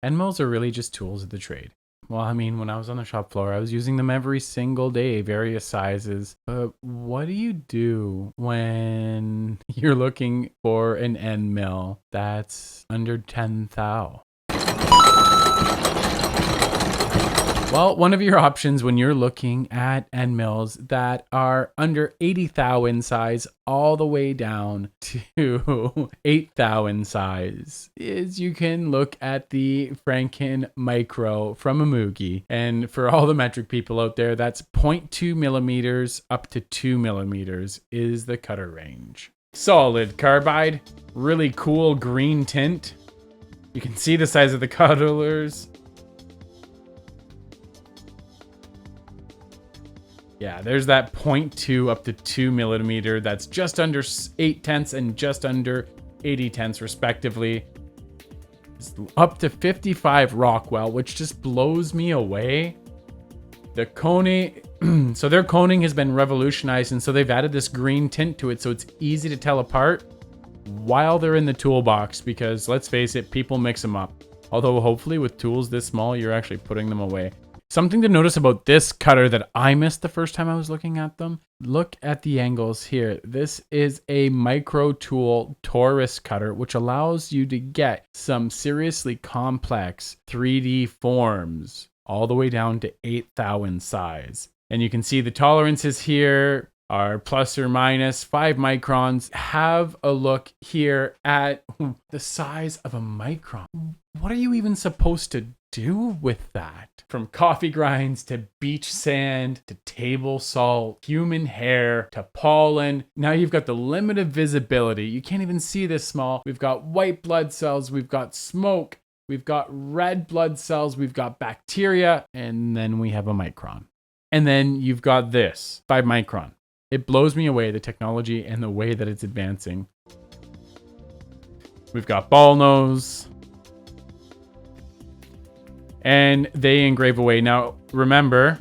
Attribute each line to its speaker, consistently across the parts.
Speaker 1: End mills are really just tools of the trade. Well, I mean, when I was on the shop floor, I was using them every single day, various sizes. But what do you do when you're looking for an end mill that's under 10 thou? Well, one of your options when you're looking at end mills that are under 80 thou in size all the way down to 8 thou in size is you can look at the Franken Micro from EMUGE. And for all the metric people out there, that's 0.2 millimeters up to 2 millimeters is the cutter range. Solid carbide, really cool green tint. You can see the size of the cutters. Yeah, there's that 0.2 up to 2 millimeter. That's just under 8 tenths and just under 80 tenths respectively. It's up to 55 Rockwell, which just blows me away. The coning, so their coning has been revolutionized, and so they've added this green tint to it so it's easy to tell apart while they're in the toolbox, because let's face it, people mix them up. Although hopefully with tools this small, you're actually putting them away. Something to notice about this cutter that I missed the first time I was looking at them. Look at the angles here. This is a micro tool torus cutter, which allows you to get some seriously complex 3D forms all the way down to 8 thou in size. And you can see the tolerances here are plus or minus 5 microns. Have a look here at the size of a micron. What are you even supposed to do with that? From coffee grinds to beach sand to table salt, human hair to pollen. Now you've got the limited visibility. You can't even see this small. We've got white blood cells. We've got smoke. We've got red blood cells. We've got bacteria. And then we have a micron. And then you've got this, 5 micron. It blows me away, the technology and the way that it's advancing. We've got Ballnose. And they engrave away. Now, remember,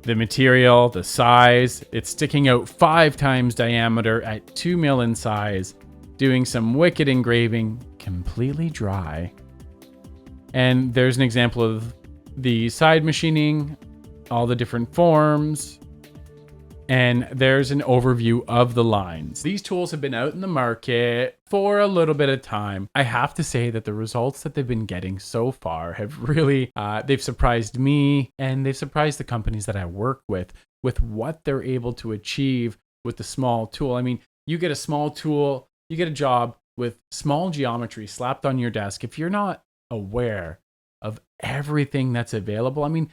Speaker 1: the material, the size, it's sticking out 5 times diameter at 2 mil in size, doing some wicked engraving, completely dry. And there's an example of the side machining, all the different forms, and there's an overview of the lines. These tools have been out in the market for a little bit of time. I have to say that the results that they've been getting so far have really, they've surprised me, and they've surprised the companies that I work with what they're able to achieve with the small tool. I mean, you get a small tool, you get a job with small geometry slapped on your desk. If you're not aware of everything that's available, I mean,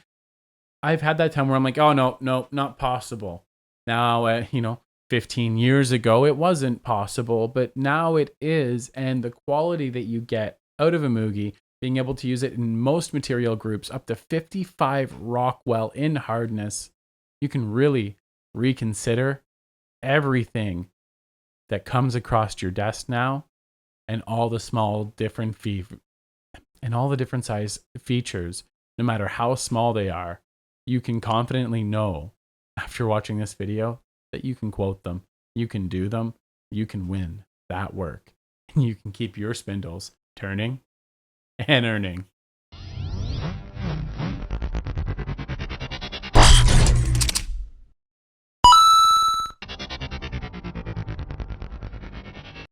Speaker 1: I've had that time where I'm like, oh, no, not possible. Now, 15 years ago, it wasn't possible, but now it is. And the quality that you get out of EMUGE, being able to use it in most material groups, up to 55 Rockwell in hardness, you can really reconsider everything that comes across your desk now, and all the small different and all the different size features, no matter how small they are. You can confidently know after watching this video that you can quote them, you can do them, you can win that work, and you can keep your spindles turning and earning.